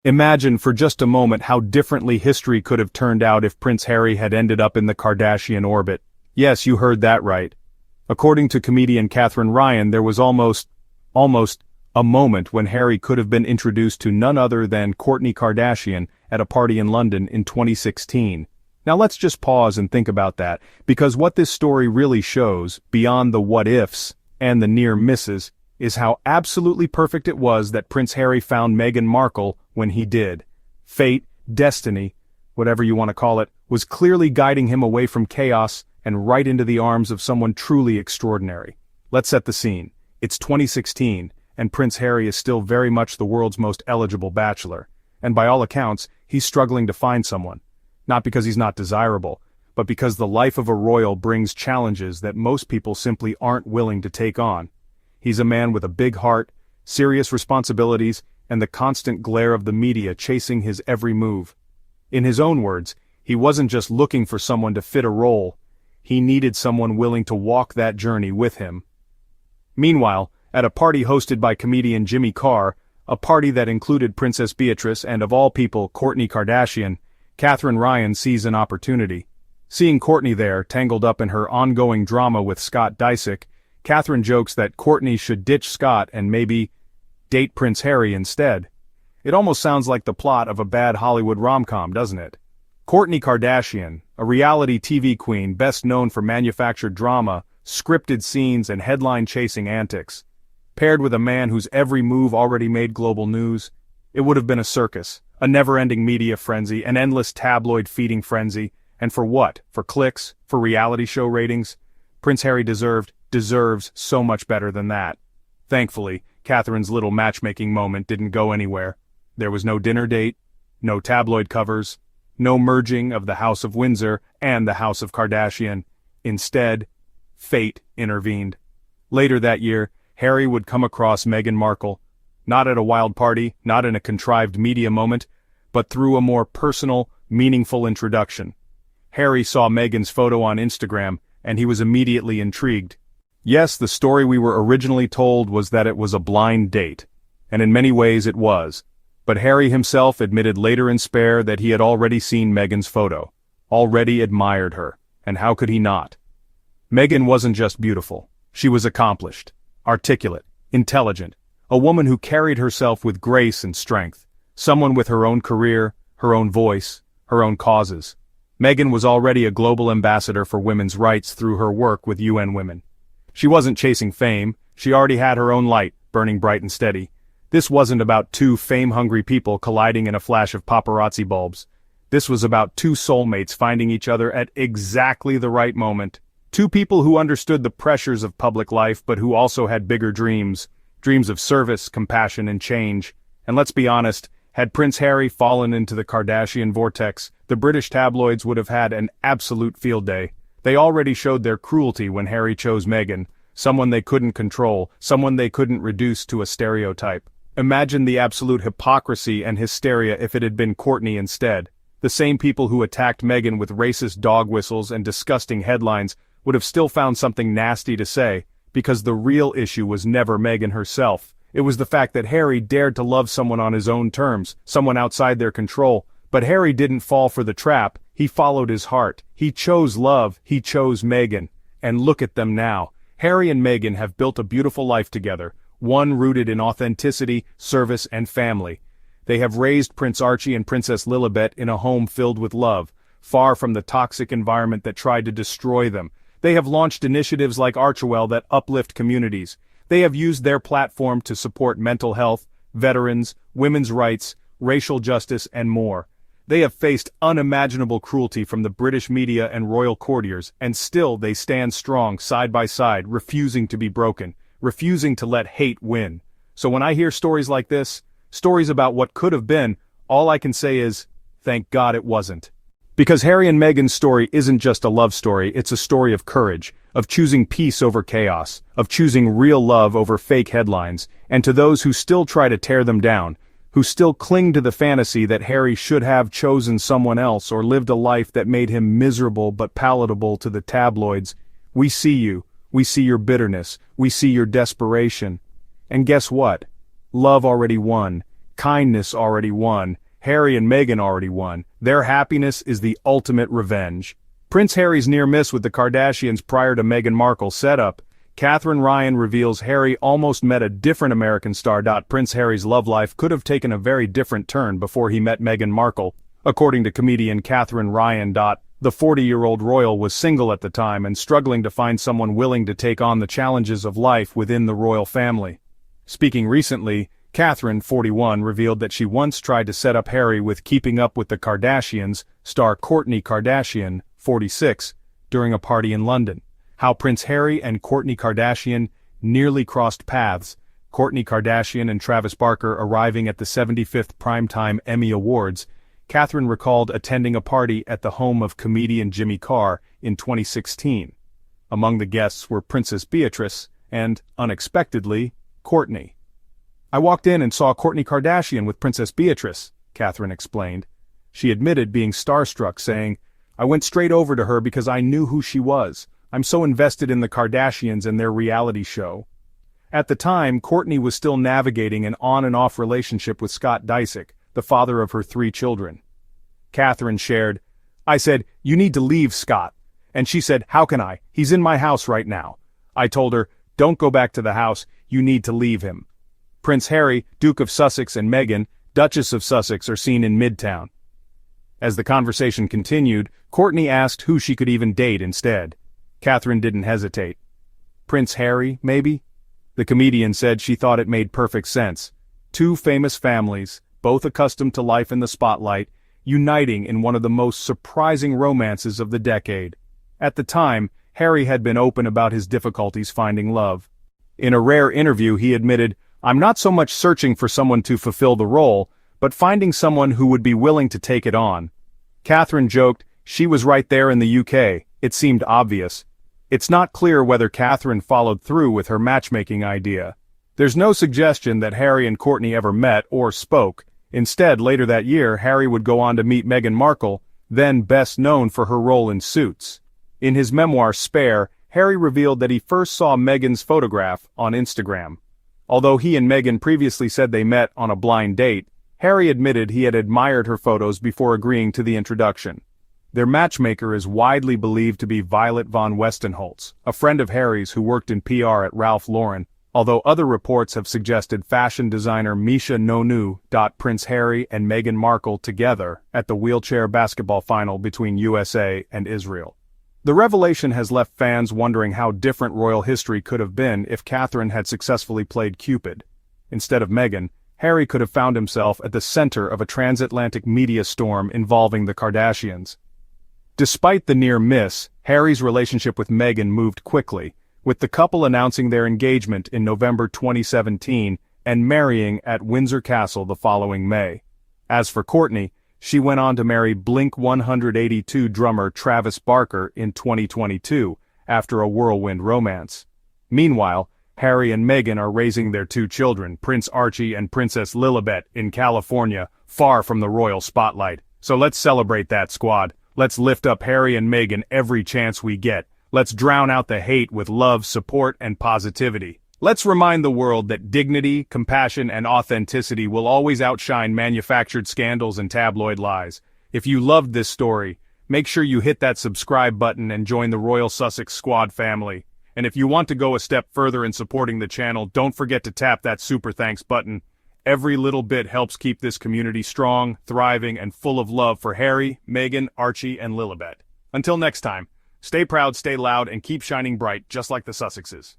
Imagine for just a moment how differently history could have turned out if Prince Harry had ended up in the Kardashian orbit. Yes, you heard that right. According to comedian Katherine Ryan, there was almost a moment when Harry could have been introduced to none other than Kourtney Kardashian at a party in London in 2016. Now let's just pause and think about that, because what this story really shows, beyond the what-ifs and the near misses, is how absolutely perfect it was that Prince Harry found Meghan Markle when he did. Fate, destiny, whatever you want to call it, was clearly guiding him away from chaos and right into the arms of someone truly extraordinary. Let's set the scene. It's 2016, and Prince Harry is still very much the world's most eligible bachelor. And by all accounts, he's struggling to find someone. Not because he's not desirable, but because the life of a royal brings challenges that most people simply aren't willing to take on. He's a man with a big heart, serious responsibilities, and the constant glare of the media chasing his every move. In his own words, he wasn't just looking for someone to fit a role, he needed someone willing to walk that journey with him. Meanwhile, at a party hosted by comedian Jimmy Carr, a party that included Princess Beatrice and of all people Kourtney Kardashian, Katherine Ryan sees an opportunity. Seeing Kourtney there, tangled up in her ongoing drama with Scott Disick, Katherine jokes that Kourtney should ditch Scott and maybe date Prince Harry instead. It almost sounds like the plot of a bad Hollywood rom-com, doesn't it? Kourtney Kardashian, a reality TV queen best known for manufactured drama, scripted scenes and headline-chasing antics, paired with a man whose every move already made global news, it would have been a circus, a never-ending media frenzy, an endless tabloid-feeding frenzy, and for what? For clicks? For reality show ratings? Prince Harry deserves so much better than that. Thankfully, Katherine's little matchmaking moment didn't go anywhere. There was no dinner date, no tabloid covers, no merging of the House of Windsor and the House of Kardashian. Instead, fate intervened. Later that year, Harry would come across Meghan Markle, not at a wild party, not in a contrived media moment, but through a more personal, meaningful introduction. Harry saw Meghan's photo on Instagram, and he was immediately intrigued. Yes, the story we were originally told was that it was a blind date, and in many ways it was, but Harry himself admitted later in Spare that he had already seen Meghan's photo, already admired her, and how could he not? Meghan wasn't just beautiful, she was accomplished, articulate, intelligent, a woman who carried herself with grace and strength, someone with her own career, her own voice, her own causes. Meghan was already a global ambassador for women's rights through her work with UN Women. She wasn't chasing fame, she already had her own light, burning bright and steady. This wasn't about two fame-hungry people colliding in a flash of paparazzi bulbs. This was about two soulmates finding each other at exactly the right moment. Two people who understood the pressures of public life but who also had bigger dreams. Dreams of service, compassion, and change. And let's be honest, had Prince Harry fallen into the Kardashian vortex, the British tabloids would have had an absolute field day. They already showed their cruelty when Harry chose Meghan, someone they couldn't control, someone they couldn't reduce to a stereotype. Imagine the absolute hypocrisy and hysteria if it had been Kourtney instead. The same people who attacked Meghan with racist dog whistles and disgusting headlines would have still found something nasty to say, because the real issue was never Meghan herself. It was the fact that Harry dared to love someone on his own terms, someone outside their control. But Harry didn't fall for the trap, he followed his heart. He chose love, he chose Meghan. And look at them now. Harry and Meghan have built a beautiful life together, one rooted in authenticity, service, and family. They have raised Prince Archie and Princess Lilibet in a home filled with love, far from the toxic environment that tried to destroy them. They have launched initiatives like Archewell that uplift communities. They have used their platform to support mental health, veterans, women's rights, racial justice, and more. They have faced unimaginable cruelty from the British media and royal courtiers, and still they stand strong side by side, refusing to be broken, refusing to let hate win. So when I hear stories like this, stories about what could have been, all I can say is, thank God it wasn't. Because Harry and Meghan's story isn't just a love story, it's a story of courage, of choosing peace over chaos, of choosing real love over fake headlines, and to those who still try to tear them down, who still cling to the fantasy that Harry should have chosen someone else or lived a life that made him miserable but palatable to the tabloids, we see you, we see your bitterness, we see your desperation. And guess what? Love already won. kindness already won, Harry and Meghan already won. Their happiness is the ultimate revenge. Prince Harry's near miss with the Kardashians prior to Meghan Markle's setup. Katherine Ryan reveals Harry almost met a different American star. Prince Harry's love life could have taken a very different turn before he met Meghan Markle. According to comedian Katherine Ryan, the 40-year-old royal was single at the time and struggling to find someone willing to take on the challenges of life within the royal family. Speaking recently, Katherine, 41, revealed that she once tried to set up Harry with Keeping Up with the Kardashians star Kourtney Kardashian, 46, during a party in London. How Prince Harry and Kourtney Kardashian nearly crossed paths. Kourtney Kardashian and Travis Barker arriving at the 75th Primetime Emmy Awards. Katherine recalled attending a party at the home of comedian Jimmy Carr in 2016. Among the guests were Princess Beatrice and, unexpectedly, Kourtney. "I walked in and saw Kourtney Kardashian with Princess Beatrice," Katherine explained. She admitted being starstruck, saying, "I went straight over to her because I knew who she was. I'm so invested in the Kardashians and their reality show." At the time, Kourtney was still navigating an on-and-off relationship with Scott Disick, the father of her 3 children. Katherine shared, "I said, 'You need to leave Scott.' And she said, 'How can I? He's in my house right now.' I told her, 'Don't go back to the house, you need to leave him.'" Prince Harry, Duke of Sussex, and Meghan, Duchess of Sussex, are seen in Midtown. As the conversation continued, Kourtney asked who she could even date instead. Katherine didn't hesitate. "Prince Harry, maybe?" The comedian said she thought it made perfect sense. 2 famous families, both accustomed to life in the spotlight, uniting in one of the most surprising romances of the decade. At the time, Harry had been open about his difficulties finding love. In a rare interview he admitted, "I'm not so much searching for someone to fulfill the role, but finding someone who would be willing to take it on." Katherine joked, "She was right there in the UK, it seemed obvious." It's not clear whether Katherine followed through with her matchmaking idea. There's no suggestion that Harry and Kourtney ever met or spoke. Instead, later that year, Harry would go on to meet Meghan Markle, then best known for her role in Suits. In his memoir Spare, Harry revealed that he first saw Meghan's photograph on Instagram. Although he and Meghan previously said they met on a blind date, Harry admitted he had admired her photos before agreeing to the introduction. Their matchmaker is widely believed to be Violet von Westenholz, a friend of Harry's who worked in PR at Ralph Lauren, although other reports have suggested fashion designer Misha Nonu. Prince Harry and Meghan Markle together at the wheelchair basketball final between USA and Israel. The revelation has left fans wondering how different royal history could have been if Katherine had successfully played Cupid. Instead of Meghan, Harry could have found himself at the center of a transatlantic media storm involving the Kardashians. Despite the near miss, Harry's relationship with Meghan moved quickly, with the couple announcing their engagement in November 2017 and marrying at Windsor Castle the following May. As for Kourtney, she went on to marry Blink-182 drummer Travis Barker in 2022, after a whirlwind romance. Meanwhile, Harry and Meghan are raising their 2 children, Prince Archie and Princess Lilibet, in California, far from the royal spotlight. So let's celebrate that, squad. Let's lift up Harry and Meghan every chance we get. Let's drown out the hate with love, support, and positivity. Let's remind the world that dignity, compassion, and authenticity will always outshine manufactured scandals and tabloid lies. If you loved this story, make sure you hit that subscribe button and join the Royal Sussex Squad family. And if you want to go a step further in supporting the channel, don't forget to tap that super thanks button. Every little bit helps keep this community strong, thriving, and full of love for Harry, Meghan, Archie, and Lilibet. Until next time, stay proud, stay loud, and keep shining bright just like the Sussexes.